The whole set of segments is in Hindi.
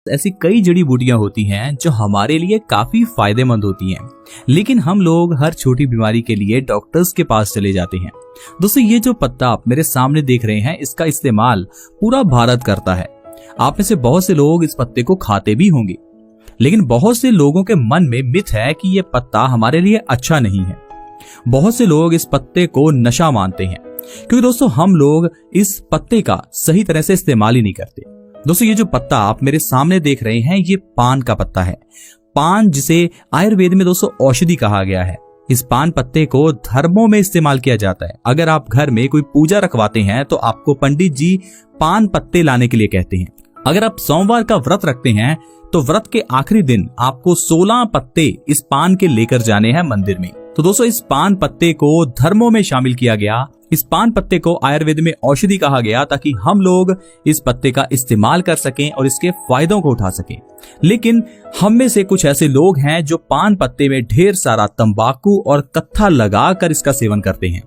ऐसी कई जड़ी बूटियां होती हैं जो हमारे लिए काफी फायदेमंद होती हैं, लेकिन हम लोग हर छोटी बीमारी के लिए डॉक्टर्स के पास चले जाते हैं। दोस्तों, ये जो पत्ता आप मेरे सामने देख रहे हैं, इसका इस्तेमाल पूरा भारत करता है। आप में से बहुत से लोग इस पत्ते को खाते भी होंगे, लेकिन बहुत से लोगों के मन में मिथ है कि ये पत्ता हमारे लिए अच्छा नहीं है। बहुत से लोग इस पत्ते को नशा मानते हैं, क्योंकि दोस्तों हम लोग इस पत्ते का सही तरह से इस्तेमाल ही नहीं करते। दोस्तों, ये जो पत्ता आप मेरे सामने देख रहे हैं, ये पान का पत्ता है। पान, जिसे आयुर्वेद में दोस्तों औषधि कहा गया है। इस पान पत्ते को धर्मों में इस्तेमाल किया जाता है। अगर आप घर में कोई पूजा रखवाते हैं तो आपको पंडित जी पान पत्ते लाने के लिए कहते हैं। अगर आप सोमवार का व्रत रखते हैं तो व्रत के आखिरी दिन आपको 16 पत्ते इस पान के लेकर जाने हैं मंदिर में। तो दोस्तों, इस पान पत्ते को धर्मों में शामिल किया गया। इस पान पत्ते को आयुर्वेद में औषधि कहा गया ताकि हम लोग इस पत्ते का इस्तेमाल कर सकें और इसके फायदों को उठा सकें। लेकिन हम में से कुछ ऐसे लोग हैं जो पान पत्ते में ढेर सारा तंबाकू और कत्था लगाकर इसका सेवन करते हैं,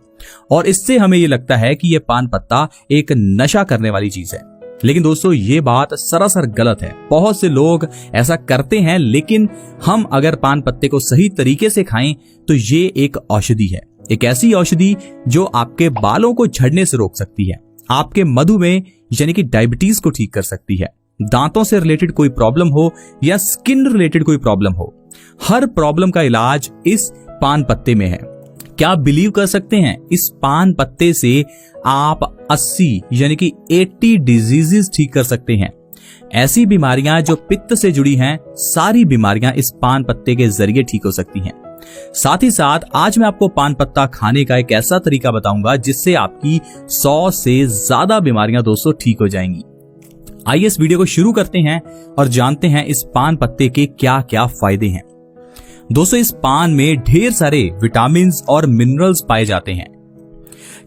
और इससे हमें ये लगता है कि ये पान पत्ता एक नशा करने वाली चीज है। लेकिन दोस्तों, ये बात सरासर गलत है। बहुत से लोग ऐसा करते हैं, लेकिन हम अगर पान पत्ते को सही तरीके से खाएं तो ये एक औषधि है। एक ऐसी औषधि जो आपके बालों को झड़ने से रोक सकती है, आपके मधुमेह यानी कि डायबिटीज को ठीक कर सकती है, दांतों से रिलेटेड कोई प्रॉब्लम हो या स्किन रिलेटेड कोई प्रॉब्लम हो, हर प्रॉब्लम का इलाज इस पान पत्ते में है। क्या आप बिलीव कर सकते हैं, इस पान पत्ते से आप 80 यानी कि 80 डिजीजेस ठीक कर सकते हैं। ऐसी बीमारियां जो पित्त से जुड़ी हैं, सारी बीमारियां इस पान पत्ते के जरिए ठीक हो सकती हैं। साथ ही साथ आज मैं आपको पान पत्ता खाने का एक ऐसा तरीका बताऊंगा जिससे आपकी 100 से ज्यादा बीमारियां दोस्तों ठीक हो जाएंगी। आइए इस वीडियो को शुरू करते हैं और जानते हैं इस पान पत्ते के क्या क्या फायदे हैं। दोस्तों, इस पान में ढेर सारे विटामिन और मिनरल्स पाए जाते हैं।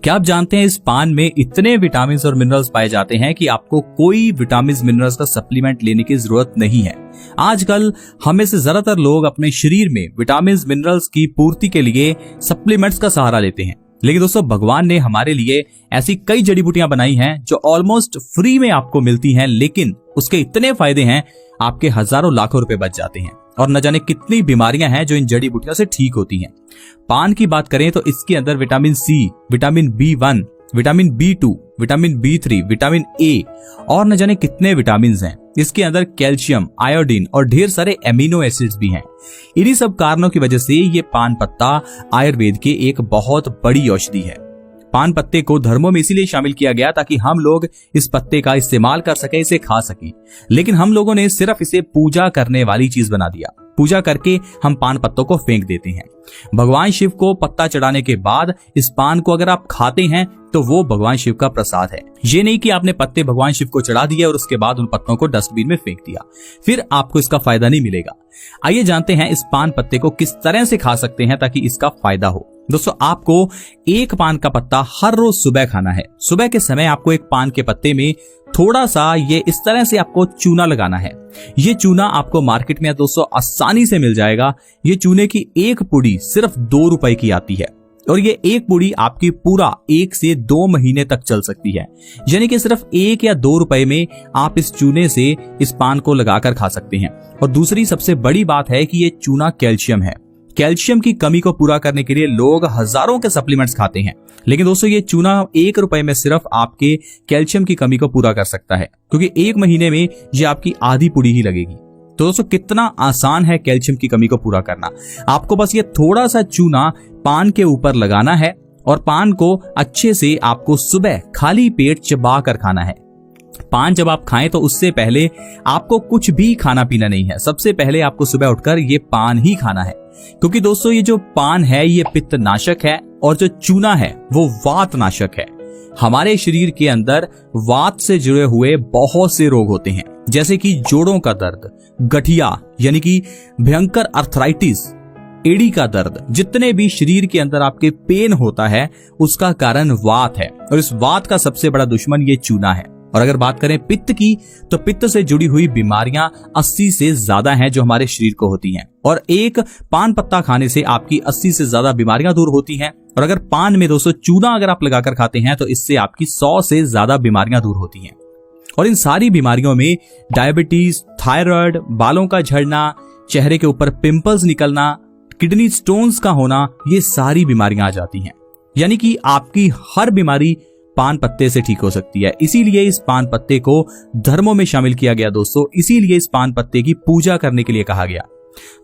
क्या आप जानते हैं, इस पान में इतने विटामिन और मिनरल्स पाए जाते हैं कि आपको कोई विटामिन मिनरल्स का सप्लीमेंट लेने की जरूरत नहीं है। आजकल हमें से ज्यादातर लोग अपने शरीर में विटामिन मिनरल्स की पूर्ति के लिए सप्लीमेंट्स का सहारा लेते हैं, लेकिन दोस्तों भगवान ने हमारे लिए ऐसी कई जड़ी बूटियां बनाई हैं जो ऑलमोस्ट फ्री में आपको मिलती हैं, लेकिन उसके इतने फायदे हैं, आपके हजारों लाखों रुपए बच जाते हैं और न जाने कितनी बीमारियां हैं जो इन जड़ी बूटियों से ठीक होती हैं। पान की बात करें तो इसके अंदर vitamin C, vitamin B1, vitamin B2, vitamin B3, vitamin A और न जाने कितने विटामिन हैं। इसके अंदर कैल्शियम, आयोडीन और ढेर सारे एमिनो एसिड्स भी हैं। इन्हीं सब कारणों की वजह से ये पान पत्ता आयुर्वेद के एक बहुत बड़ी औषधि है। पान पत्ते को धर्मों में इसीलिए शामिल किया गया ताकि हम लोग इस पत्ते का इस्तेमाल कर सके, इसे खा सके। लेकिन हम लोगों ने सिर्फ इसे पूजा करने वाली चीज बना दिया। पूजा करके हम पान पत्तों को फेंक देते हैं। भगवान शिव को पत्ता चढ़ाने के बाद इस पान को अगर आप खाते हैं तो वो भगवान शिव का प्रसाद है। ये नहीं कि आपने पत्ते भगवान शिव को चढ़ा दिए और उसके बाद उन पत्तों को डस्टबिन में फेंक दिया, फिर आपको इसका फायदा नहीं मिलेगा। आइए जानते हैं इस पान पत्ते को किस तरह से खा सकते हैं ताकि इसका फायदा हो। दोस्तों, आपको एक पान का पत्ता हर रोज सुबह खाना है। सुबह के समय आपको एक पान के पत्ते में थोड़ा सा ये इस तरह से आपको चूना लगाना है। ये चूना आपको मार्केट में दोस्तों आसानी से मिल जाएगा। ये चूने की एक पुड़ी सिर्फ 2 रुपए की आती है और ये एक पुड़ी आपकी पूरा 1 से 2 महीने तक चल सकती है। यानी कि सिर्फ 1 या 2 रुपए में आप इस चूने से इस पान को लगाकर खा सकते हैं। और दूसरी सबसे बड़ी बात है कि ये चूना कैल्शियम है। कैल्शियम की कमी को पूरा करने के लिए लोग हजारों के सप्लीमेंट्स खाते हैं, लेकिन दोस्तों ये चूना 1 रुपए में सिर्फ आपके कैल्शियम की कमी को पूरा कर सकता है, क्योंकि 1 महीने में ये आपकी आधी पुड़ी ही लगेगी। तो दोस्तों कितना आसान है कैल्शियम की कमी को पूरा करना। आपको बस ये थोड़ा सा चूना पान के ऊपर लगाना है और पान को अच्छे से आपको सुबह खाली पेट चबा कर खाना है। पान जब आप खाएं तो उससे पहले आपको कुछ भी खाना पीना नहीं है। सबसे पहले आपको सुबह उठकर ये पान ही खाना है, क्योंकि दोस्तों ये जो पान है ये पित्त नाशक है और जो चूना है वो वात नाशक है। हमारे शरीर के अंदर वात से जुड़े हुए बहुत से रोग होते हैं, जैसे कि जोड़ों का दर्द, गठिया यानी कि भयंकर अर्थराइटिस, एड़ी का दर्द। जितने भी शरीर के अंदर आपके पेन होता है उसका कारण वात है, और इस वात का सबसे बड़ा दुश्मन ये चूना है। और अगर बात करें पित्त की, तो पित्त से जुड़ी हुई बीमारियां 80 से ज्यादा हैं जो हमारे शरीर को होती हैं, और एक पान पत्ता खाने से आपकी 80 से ज्यादा बीमारियां दूर होती हैं। और अगर पान में दोस्तों चूना अगर आप लगाकर खाते हैं तो इससे आपकी 100 से ज्यादा बीमारियां दूर होती हैं। और इन सारी बीमारियों में डायबिटीज, थायराइड, बालों का झड़ना, चेहरे के ऊपर पिंपल्स निकलना, किडनी स्टोन्स का होना, ये सारी बीमारियां आ जाती हैं। यानी कि आपकी हर बीमारी पान पत्ते से ठीक हो सकती है। इसीलिए इस पान पत्ते को धर्मों में शामिल किया गया दोस्तों। इसीलिए इस पान पत्ते की पूजा करने के लिए कहा गया।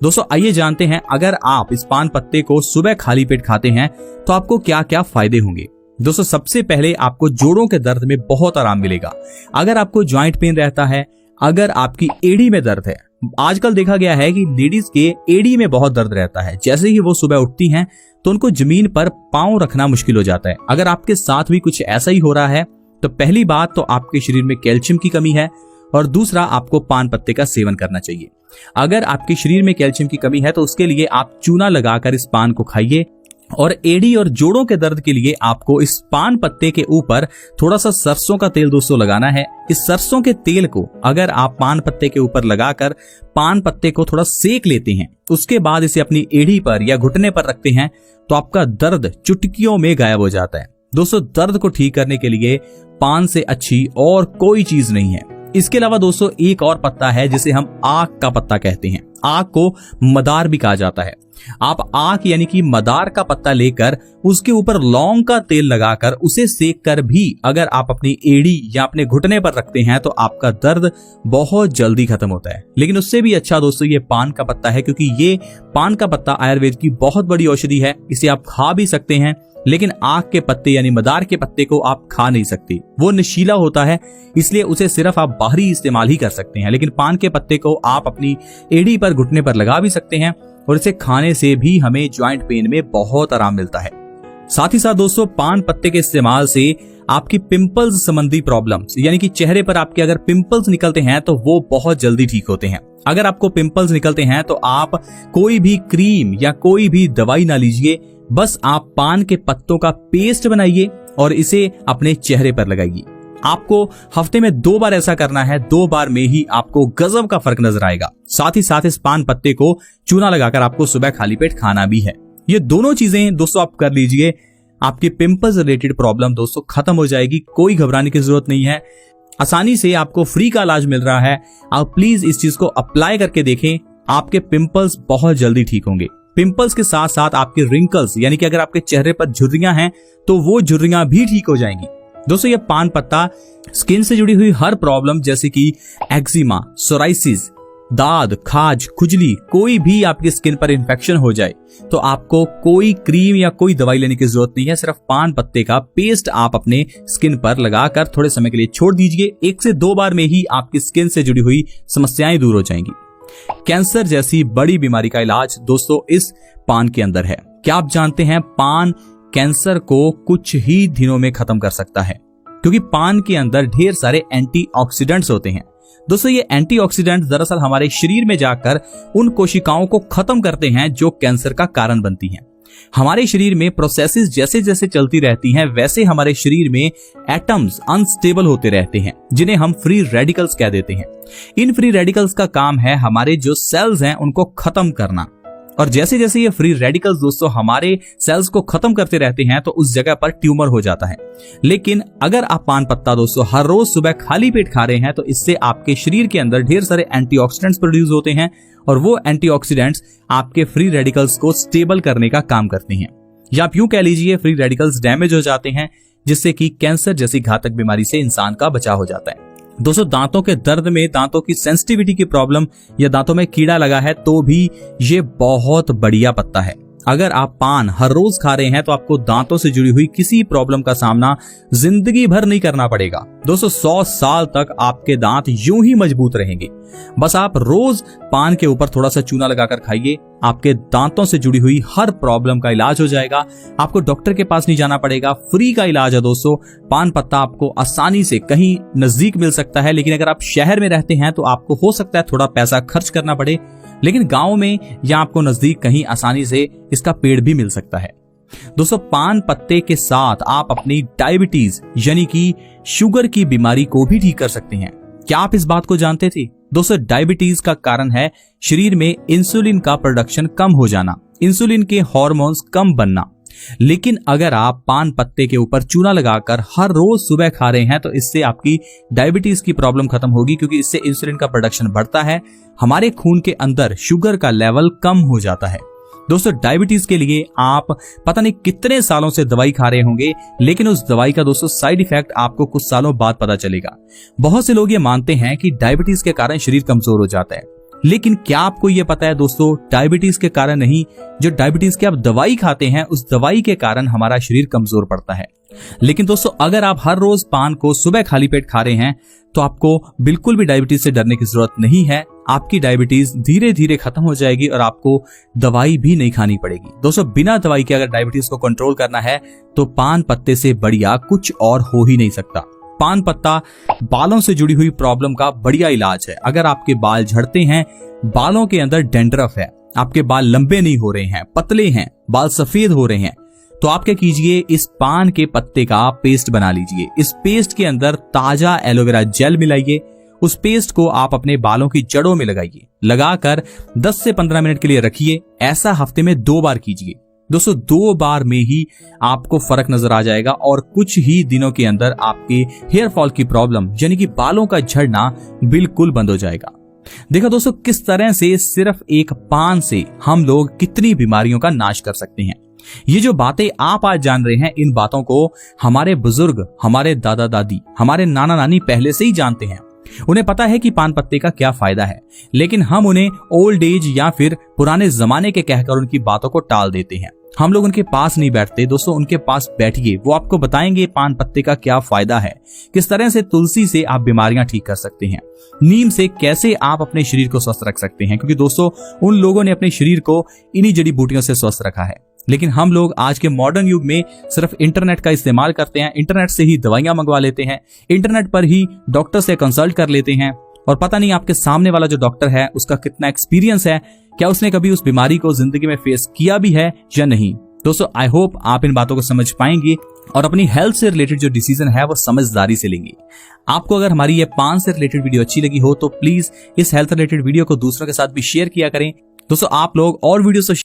दोस्तों आइए जानते हैं, अगर आप इस पान पत्ते को सुबह खाली पेट खाते हैं तो आपको क्या क्या फायदे होंगे। दोस्तों सबसे पहले आपको जोड़ों के दर्द में बहुत आराम मिलेगा। अगर आपको ज्वाइंट पेन रहता है, अगर आपकी एड़ी में दर्द है, आजकल देखा गया है कि लेडीज के एड़ी में बहुत दर्द रहता है। जैसे ही वो सुबह उठती हैं तो उनको जमीन पर पांव रखना मुश्किल हो जाता है। अगर आपके साथ भी कुछ ऐसा ही हो रहा है तो पहली बात तो आपके शरीर में कैल्शियम की कमी है, और दूसरा आपको पान पत्ते का सेवन करना चाहिए। अगर आपके शरीर में कैल्शियम की कमी है तो उसके लिए आप चूना लगाकर इस पान को खाइए, और एड़ी और जोड़ों के दर्द के लिए आपको इस पान पत्ते के ऊपर थोड़ा सा सरसों का तेल दोस्तों लगाना है। इस सरसों के तेल को अगर आप पान पत्ते के ऊपर लगाकर पान पत्ते को थोड़ा सेक लेते हैं, उसके बाद इसे अपनी एड़ी पर या घुटने पर रखते हैं तो आपका दर्द चुटकियों में गायब हो जाता है। दोस्तों दर्द को ठीक करने के लिए पान से अच्छी और कोई चीज नहीं है। इसके अलावा दोस्तों एक और पत्ता है जिसे हम आक का पत्ता कहते हैं। आक को मदार भी कहा जाता है। आप आक यानी कि मदार का पत्ता लेकर उसके ऊपर लौंग का तेल लगाकर उसे सेक कर भी अगर आप अपनी एड़ी या अपने घुटने पर रखते हैं तो आपका दर्द बहुत जल्दी खत्म होता है। लेकिन उससे भी अच्छा दोस्तों ये पान का पत्ता है, क्योंकि ये पान का पत्ता आयुर्वेद की बहुत बड़ी औषधि है। इसे आप खा भी सकते हैं, लेकिन आक के पत्ते यानी मदार के पत्ते को आप खा नहीं सकते। वो नशीला होता है, इसलिए उसे सिर्फ आप बाहरी इस्तेमाल ही कर सकते हैं। लेकिन पान के पत्ते को आप अपनी एड़ी पर, घुटने पर लगा भी सकते हैं, और इसे खाने से भी हमें ज्वाइंट पेन में बहुत आराम मिलता है। साथ ही साथ दोस्तों पान पत्ते के इस्तेमाल से आपकी पिंपल्स संबंधी प्रॉब्लम्स, यानी कि चेहरे पर आपके अगर पिंपल्स निकलते हैं तो वो बहुत जल्दी ठीक होते हैं। अगर आपको पिंपल्स निकलते हैं तो आप कोई भी क्रीम या कोई भी दवाई ना लीजिए, बस आप पान के पत्तों का पेस्ट बनाइए और इसे अपने चेहरे पर लगाइए। आपको हफ्ते में 2 बार ऐसा करना है। 2 बार में ही आपको गजब का फर्क नजर आएगा। साथ ही साथ इस पान पत्ते को चूना लगाकर आपको सुबह खाली पेट खाना भी है। ये दोनों चीजें दोस्तों आप कर लीजिए, आपकी पिंपल्स रिलेटेड प्रॉब्लम दोस्तों खत्म हो जाएगी। कोई घबराने की जरूरत नहीं है, आसानी से आपको फ्री का इलाज मिल रहा है। आप प्लीज इस चीज को अप्लाई करके देखें, आपके पिंपल्स बहुत जल्दी ठीक होंगे। पिंपल्स के साथ साथ आपके रिंकल्स, यानी कि अगर आपके चेहरे पर झुर्रियां हैं तो वो झुर्रियां भी ठीक हो जाएंगी। दोस्तों ये पान पत्ता स्किन से जुड़ी हुई हर प्रॉब्लम जैसे कि एक्जिमा, सोराइसिस, दाद, खाज, खुजली, कोई भी आपकी स्किन पर इंफेक्शन हो जाए तो आपको कोई क्रीम या कोई दवाई लेने की जरूरत नहीं है। सिर्फ पान पत्ते का पेस्ट आप अपने स्किन पर लगाकर थोड़े समय के लिए छोड़ दीजिए। 1 से 2 बार में ही आपकी स्किन से जुड़ी हुई समस्याएं दूर हो जाएंगी। कैंसर जैसी बड़ी बीमारी का इलाज दोस्तों इस पान के अंदर है। क्या आप जानते हैं पान कैंसर को कुछ ही दिनों में खत्म कर सकता है, क्योंकि पान के अंदर ढेर सारे एंटीऑक्सीडेंट्स होते हैं। दोस्तों ये एंटीऑक्सीडेंट्स दरअसल हमारे शरीर में जाकर उन कोशिकाओं को खत्म करते हैं जो कैंसर का कारण बनती हैं। हमारे शरीर में प्रोसेसेस जैसे जैसे चलती रहती हैं वैसे हमारे शरीर में एटम्स अनस्टेबल होते रहते हैं, जिन्हें हम फ्री रेडिकल्स कह देते हैं। इन फ्री रेडिकल्स का काम है हमारे जो सेल्स हैं उनको खत्म करना, और जैसे जैसे ये फ्री रेडिकल्स दोस्तों हमारे सेल्स को खत्म करते रहते हैं तो उस जगह पर ट्यूमर हो जाता है। लेकिन अगर आप पान पत्ता दोस्तों हर रोज सुबह खाली पेट खा रहे हैं तो इससे आपके शरीर के अंदर ढेर सारे एंटीऑक्सीडेंट्स प्रोड्यूस होते हैं, और वो एंटीऑक्सीडेंट्स आपके फ्री रेडिकल्स को स्टेबल करने का काम करते हैं। या आप यूं कह लीजिए फ्री रेडिकल्स डैमेज हो जाते हैं, जिससे कि कैंसर जैसी घातक बीमारी से इंसान का बचाव हो जाता है। दोस्तों दांतों के दर्द में, दांतों की सेंसिटिविटी की प्रॉब्लम या दांतों में कीड़ा लगा है तो भी ये बहुत बढ़िया पत्ता है। अगर आप पान हर रोज खा रहे हैं तो आपको दांतों से जुड़ी हुई किसी प्रॉब्लम का सामना जिंदगी भर नहीं करना पड़ेगा। दोस्तों 100 साल तक आपके दांत यूं ही मजबूत रहेंगे। बस आप रोज पान के ऊपर थोड़ा सा चूना लगाकर खाइए, आपके दांतों से जुड़ी हुई हर प्रॉब्लम का इलाज हो जाएगा। आपको डॉक्टर के पास नहीं जाना पड़ेगा, फ्री का इलाज है दोस्तों। पान पत्ता आपको आसानी से कहीं नजदीक मिल सकता है, लेकिन अगर आप शहर में रहते हैं तो आपको हो सकता है थोड़ा पैसा खर्च करना पड़े, लेकिन गांव में या आपको नजदीक कहीं आसानी से इसका पेड़ भी मिल सकता है। दोस्तों पान पत्ते के साथ आप अपनी डायबिटीज यानी कि शुगर की बीमारी को भी ठीक कर सकते हैं। क्या आप इस बात को जानते थे? दोस्तों डायबिटीज का कारण है शरीर में इंसुलिन का प्रोडक्शन कम हो जाना, इंसुलिन के हार्मोन्स कम बनना। लेकिन अगर आप पान पत्ते के ऊपर चूना लगाकर हर रोज सुबह खा रहे हैं तो इससे आपकी डायबिटीज की प्रॉब्लम खत्म होगी, क्योंकि इससे इंसुलिन का प्रोडक्शन बढ़ता है, हमारे खून के अंदर शुगर का लेवल कम हो जाता है। दोस्तों डायबिटीज के लिए आप पता नहीं कितने सालों से दवाई खा रहे होंगे, लेकिन उस दवाई का दोस्तों साइड इफेक्ट आपको कुछ सालों बाद पता चलेगा। बहुत से लोग ये मानते हैं कि डायबिटीज के कारण शरीर कमजोर हो जाता है, लेकिन क्या आपको ये पता है दोस्तों, डायबिटीज के कारण नहीं, जो डायबिटीज की आप दवाई खाते हैं उस दवाई के कारण हमारा शरीर कमजोर पड़ता है। लेकिन दोस्तों अगर आप हर रोज पान को सुबह खाली पेट खा रहे हैं तो आपको बिल्कुल भी डायबिटीज से डरने की जरूरत नहीं है। आपकी डायबिटीज धीरे धीरे खत्म हो जाएगी और आपको दवाई भी नहीं खानी पड़ेगी। दोस्तों बिना दवाई के अगर डायबिटीज को कंट्रोल करना है तो पान पत्ते से बढ़िया कुछ और हो ही नहीं सकता। पान पत्ता बालों से जुड़ी हुई प्रॉब्लम का बढ़िया इलाज है। अगर आपके बाल झड़ते हैं, बालों के अंदर डेंड्रफ है, आपके बाल लंबे नहीं हो रहे हैं, पतले हैं, बाल सफेद हो रहे हैं, तो आप क्या कीजिए, इस पान के पत्ते का पेस्ट बना लीजिए। इस पेस्ट के अंदर ताजा एलोवेरा जेल मिलाइए, उस पेस्ट को आप अपने बालों की जड़ों में लगाइए, लगाकर 10 से 15 मिनट के लिए रखिए। ऐसा हफ्ते में 2 बार कीजिए। दोस्तों 2 बार में ही आपको फर्क नजर आ जाएगा और कुछ ही दिनों के अंदर आपके हेयर फॉल की प्रॉब्लम यानी कि बालों का झड़ना बिल्कुल बंद हो जाएगा। देखो दोस्तों किस तरह से सिर्फ एक पान से हम लोग कितनी बीमारियों का नाश कर सकते हैं। ये जो बातें आप आज जान रहे हैं, इन बातों को हमारे बुजुर्ग, हमारे दादा दादी, हमारे नाना नानी पहले से ही जानते हैं। उन्हें पता है कि पान पत्ते का क्या फायदा है, लेकिन हम उन्हें ओल्ड एज या फिर पुराने जमाने के कहकर उनकी बातों को टाल देते हैं। हम लोग उनके पास नहीं बैठते। दोस्तों उनके पास बैठिए, वो आपको बताएंगे पान पत्ते का क्या फायदा है, किस तरह से तुलसी से आप बीमारियां ठीक कर सकते हैं, नीम से कैसे आप अपने शरीर को स्वस्थ रख सकते हैं, क्योंकि दोस्तों उन लोगों ने अपने शरीर को इन्हीं जड़ी बूटियों से स्वस्थ रखा है। लेकिन हम लोग आज के मॉडर्न युग में सिर्फ इंटरनेट का इस्तेमाल करते हैं, इंटरनेट से ही दवाइयां मंगवा लेते हैं, इंटरनेट पर ही डॉक्टर से कंसल्ट कर लेते हैं, और पता नहीं आपके सामने वाला जो डॉक्टर है उसका कितना एक्सपीरियंस है, क्या उसने कभी उस बीमारी को जिंदगी में फेस किया भी है या नहीं। दोस्तों आई होप आप इन बातों को समझ पाएंगे और अपनी हेल्थ से रिलेटेड जो डिसीजन है वो समझदारी से लेंगे। आपको अगर हमारी ये पान से रिलेटेड वीडियो अच्छी लगी हो तो प्लीज इस हेल्थ रिलेटेड वीडियो को दूसरों के साथ भी शेयर किया करें। दोस्तों आप लोग और वीडियो